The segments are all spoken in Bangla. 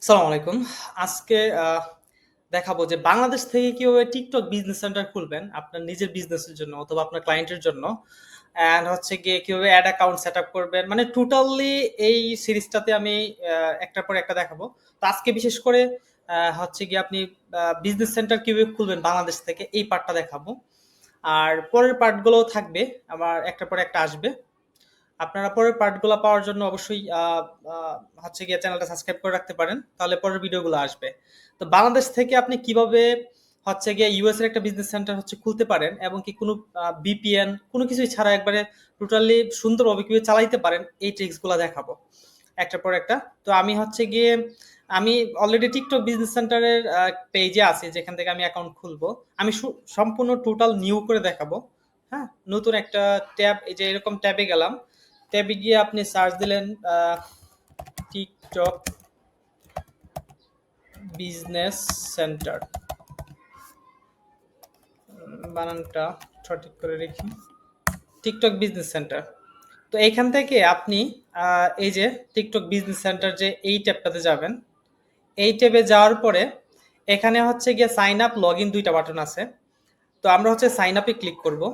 সালাম আলাইকুম। আজকে দেখাবো যে বাংলাদেশ থেকে কিভাবে TikTok বিজনেস সেন্টার খুলবেন আপনার নিজের বিজনেসের জন্য অথবা আপনার ক্লায়েন্টের জন্য। অ্যান্ড হচ্ছে গিয়ে কিভাবে অ্যাড অ্যাকাউন্ট সেটআপ করবেন। মানে টোটালি এই সিরিজটাতে আমি একটার পর একটা দেখাবো। তো আজকে বিশেষ করে হচ্ছে গিয়ে আপনি বিজনেস সেন্টার কিভাবে খুলবেন বাংলাদেশ থেকে এই পার্টটা দেখাবো। আর পরের পার্টগুলোও থাকবে, আবার একটার পর একটা আসবে। আপনারা পরের পার্টগুলো পাওয়ার জন্য অবশ্যই হচ্ছে গিয়ে চ্যানেলটা সাবস্ক্রাইব করে রাখতে পারেন, তাহলে পরের ভিডিওগুলো আসবে। তো বাংলাদেশ থেকে আপনি কিভাবে হচ্ছে গিয়ে ইউএস এর একটা বিজনেস সেন্টার হচ্ছে খুলতে পারেন এবং কি কোনো বিপিএন কোনো কিছুই ছাড়া একবারে টোটালি সুন্দরভাবে কিভাবে চালাইতে পারেন এই ট্রিক্সগুলো দেখাবো একটার পর একটা। তো আমি হচ্ছে গিয়ে আমি অলরেডি টিকটক বিজনেস সেন্টারের পেজে আছি যেখান থেকে আমি অ্যাকাউন্ট খুলবো। আমি সম্পূর্ণ টোটাল নিউ করে দেখাবো। হ্যাঁ, নতুন একটা ট্যাব, এই যে এরকম ট্যাবে গেলাম। ট্যাবে গিয়ে আপনি সার্চ দিলেন টিকটক বিজনেস সেন্টার, বানানটা সঠিক করে রেখি, টিকটক বিজনেস সেন্টার। তো এইখান থেকে আপনি এই যে টিকটক বিজনেস সেন্টার যে এই ট্যাবটাতে যাবেন। এই ট্যাবে যাওয়ার পরে এখানে হচ্ছে গিয়ে সাইন আপ লগ ইন দুইটা বাটন আছে। তো আমরা হচ্ছে সাইন আপে ক্লিক করব।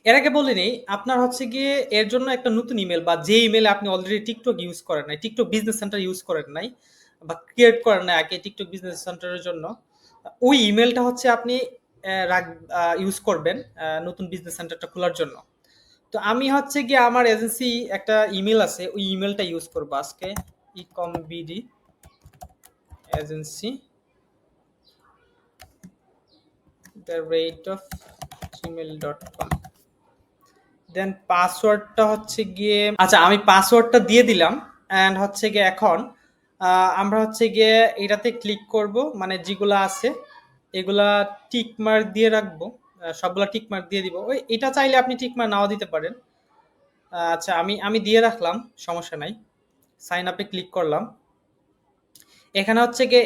এর আগে বলে নেই, আপনার হচ্ছে গিয়ে এর জন্য একটা নতুন ইমেল বা যে ইমেলে আপনি অলরেডি টিকটক ইউজ করেন নাই, টিকটক বিজনেস সেন্টার ইউজ করেন নাই বা ক্রিয়েট করেন নাই আগে টিকটক বিজনেস সেন্টারের জন্য, ওই ইমেলটা হচ্ছে আপনি ইউজ করবেন নতুন বিজনেস সেন্টারটা খোলার জন্য। তো আমি হচ্ছে গিয়ে আমার এজেন্সি একটা ইমেল আছে, ওই ইমেলটা ইউজ করবো আজকে। ইকম বিডি এজেন্সি @gmail.com। দেন পাসওয়ার্ডটা হচ্ছে গিয়ে, আচ্ছা আমি পাসওয়ার্ডটা দিয়ে দিলাম। অ্যান্ড হচ্ছে গিয়ে এখন আমরা হচ্ছে গিয়ে এটাতে ক্লিক করব, মানে যেগুলো আছে এগুলা টিক মার্ক দিয়ে রাখবো। সবগুলা টিক মার্ক দিয়ে দিব। ওই এটা চাইলে আপনি টিক মার্ক নাও দিতে পারেন। আচ্ছা আমি আমি দিয়ে রাখলাম, সমস্যা নাই। সাইন আপে ক্লিক করলাম। এখানে হচ্ছে গিয়ে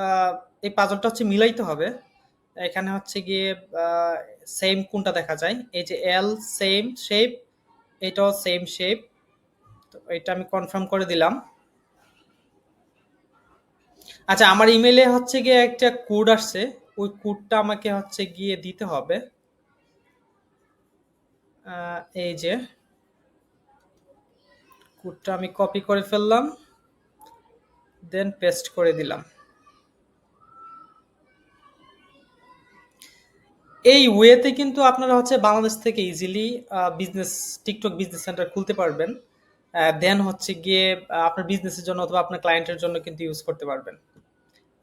আহ, এই পাজলটা হচ্ছে মিলাইতে হবে। এখানে হচ্ছে গিয়ে সেম কোনটা দেখা যায়, এই যে এল সেম শেপ, এটাও সেম শেপ। তো এটা আমি কনফার্ম করে দিলাম। আচ্ছা আমার ইমেলে হচ্ছে গিয়ে একটা কোড আসছে, ওই কোডটা আমাকে হচ্ছে গিয়ে দিতে হবে। এই যে কোডটা আমি কপি করে ফেললাম, দেন পেস্ট করে দিলাম। এই ওয়েতে কিন্তু আপনারা হচ্ছে বাংলাদেশ থেকে easily business TikTok business centre খুলতে পারবেন। দেন হচ্ছে গিয়ে আপনার বিজনেসের জন্য অথবা আপনার ক্লায়েন্টের জন্য কিন্তু ইউজ করতে পারবেন।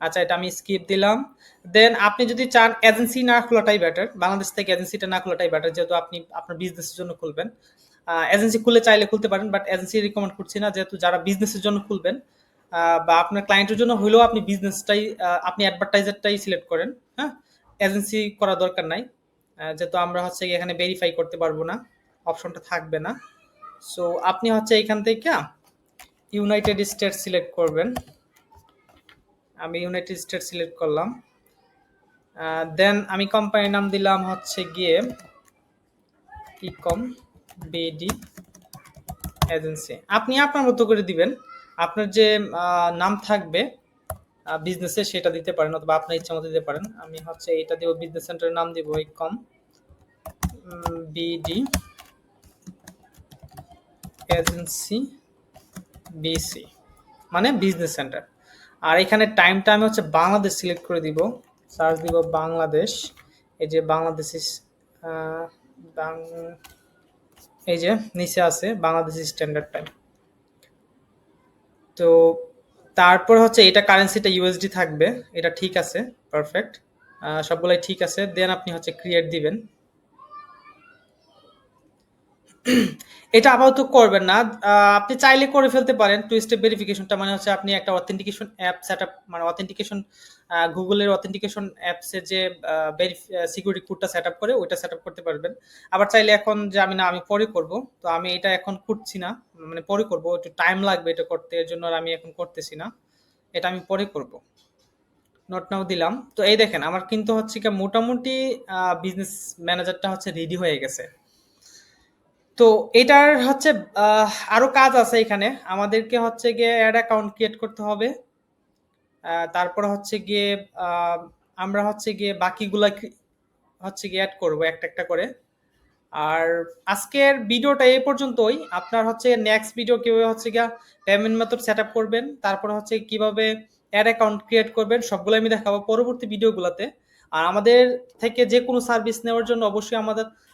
আচ্ছা এটা আমি স্কিপ দিলাম। দেন আপনি যদি চান এজেন্সি না খোলাটাই বেটার, বাংলাদেশ থেকে এজেন্সিটা না খোলাটাই বেটার, যেহেতু আপনি আপনার বিজনেসের জন্য খুলবেন। এজেন্সি খুলে চাইলে খুলতে পারেন, বাট এজেন্সি রিকমেন্ড করছি না, যেহেতু যারা বিজনেসের জন্য খুলবেন বা আপনার ক্লায়েন্টের জন্য হলেও আপনি বিজনেসটাই আপনি অ্যাডভার্টাইজারটাই সিলেক্ট করেন। হ্যাঁ, এজেন্সি করা দরকার নাই। যেহেতু আমরা হচ্ছে এখানে ভেরিফাই করতে পারবো না, অপশনটা থাকবে না। সো আপনি হচ্ছে এখান থেকে ইউনাইটেড স্টেটস সিলেক্ট করবেন। আমি ইউনাইটেড স্টেটস সিলেক্ট করলাম। দেন আমি কোম্পানির নাম দিলাম হচ্ছে গিয়ে ইকম বিডি এজেন্সি। আপনি আপনার মতো করে দিবেন, আপনার যে নাম থাকবে বিজনেসে সেটা দিতে পারেন অথবা আপনার ইচ্ছা মতো দিতে পারেন। আমি হচ্ছে এটা দিব, বিজনেস সেন্টারের নাম দিব ইকম বিডি এজেন্সি বিসি, মানে বিজনেস সেন্টার। আর এখানে টাইমটা আমি হচ্ছে বাংলাদেশ সিলেক্ট করে দিব, সার্চ দিব বাংলাদেশ। এই যে বাংলাদেশ এই যে নিচে আছে বাংলাদেশ স্ট্যান্ডার্ড টাইম। তো তারপর হচ্ছে এটা কারেন্সিটা ইউএসডি থাকবে, এটা ঠিক আছে, পারফেক্ট। সবগুলাই ঠিক আছে। দেন আপনি হচ্ছে ক্রিয়েট দিবেন। এটা আপাতত করবেন না, আপনি চাইলে করে ফেলতে পারেন। টু স্টেপ ভেরিফিকেশনটা মানে হচ্ছে আপনি একটা অথেন্টিকেশন অ্যাপ সেট আপ, মানে অথেন্টিকেশন গুগলের অথেন্টিকেশন অ্যাপসে যে সিকিউরিটি কোডটা সেট আপ করে ওইটা সেট আপ করতে পারবেন। আবার চাইলে এখন যে আমি না আমি পরে করব, তো আমি এটা এখন করছি না, মানে পরে করব, একটু টাইম লাগবে এটা করতে, এর জন্য আর আমি এখন করতেছি না, এটা আমি পরে করব। নোট নাও দিলাম। তো এই দেখেন আমার কিন্তু হচ্ছে কি মোটামুটি বিজনেস ম্যানেজারটা হচ্ছে রেডি হয়ে গেছে। তো এটার হচ্ছে আরো কাজ আছে এখানে। আমাদেরকে হচ্ছে গিয়ে অ্যাড অ্যাকাউন্ট ক্রিয়েট করতে হবে। তারপরে হচ্ছে গিয়ে আহ, আমরা হচ্ছে গিয়ে বাকিগুলা হচ্ছে গিয়ে অ্যাড করবো একটা একটা করে। আর আজকের ভিডিওটা এই পর্যন্তই। আপনার হচ্ছে নেক্সট ভিডিও কিভাবে হচ্ছে গিয়া পেমেন্ট মেথড সেট আপ করবেন, তারপরে হচ্ছে কিভাবে অ্যাড অ্যাকাউন্ট ক্রিয়েট করবেন, সবগুলো আমি দেখাবো পরবর্তী ভিডিওগুলোতে। আর আমাদের থেকে যে কোনো সার্ভিস নেওয়ার জন্য অবশ্যই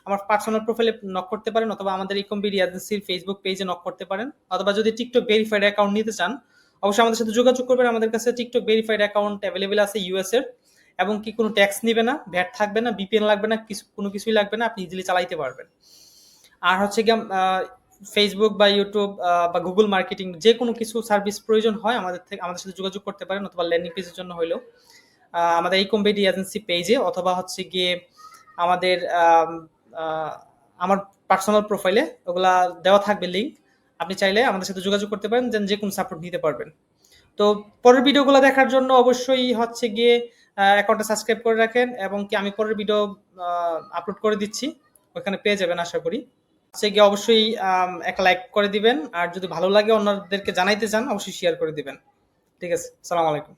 আমার পার্সোনাল প্রোফাইলে নক করতে পারেন, অথবা আমাদের ইকমবিডি এজেন্সির ফেসবুক পেজে নক করতে পারেন, অথবা যদি টিকটক ভেরিফাইড অ্যাকাউন্ট নিতে চান অবশ্যই আমাদের সাথে যোগাযোগ করবেন। আমাদের কাছে টিকটক ভেরিফাইড অ্যাকাউন্ট অ্যাভেলেবেল আছে ইউএস এর, এবং কি কোনো ট্যাক্স নিবে না, ভ্যাট থাকবে না, বিপিএন লাগবে না, কোনো কিছুই লাগবে না, আপনি ইজিলি চালাইতে পারবেন। আর হচ্ছে গিয়ে ফেসবুক বা ইউটিউব বা গুগল মার্কেটিং যে কোনো কিছু সার্ভিস প্রয়োজন হয় আমাদের সাথে যোগাযোগ করতে পারেন, অথবা ল্যান্ডিং পেজের জন্য হইলেও আমাদের এই কম্পিটি এজেন্সি পেজে, অথবা হচ্ছে গিয়ে আমাদের আমার পার্সোনাল প্রোফাইলে ওগুলা দেওয়া থাকবে লিঙ্ক। আপনি চাইলে আমাদের সাথে যোগাযোগ করতে পারেন, যে কোনো সাপোর্ট নিতে পারবেন। তো পরের ভিডিওগুলো দেখার জন্য অবশ্যই হচ্ছে গিয়ে অ্যাকাউন্টটা সাবস্ক্রাইব করে রাখেন, এবং কি আমি পরের ভিডিও আপলোড করে দিচ্ছি, ওখানে পেয়ে যাবেন আশা করি। হচ্ছে গিয়ে অবশ্যই একটা লাইক করে দিবেন, আর যদি ভালো লাগে অন্যদেরকে জানাইতে চান অবশ্যই শেয়ার করে দিবেন। ঠিক আছে, সালাম আলাইকুম।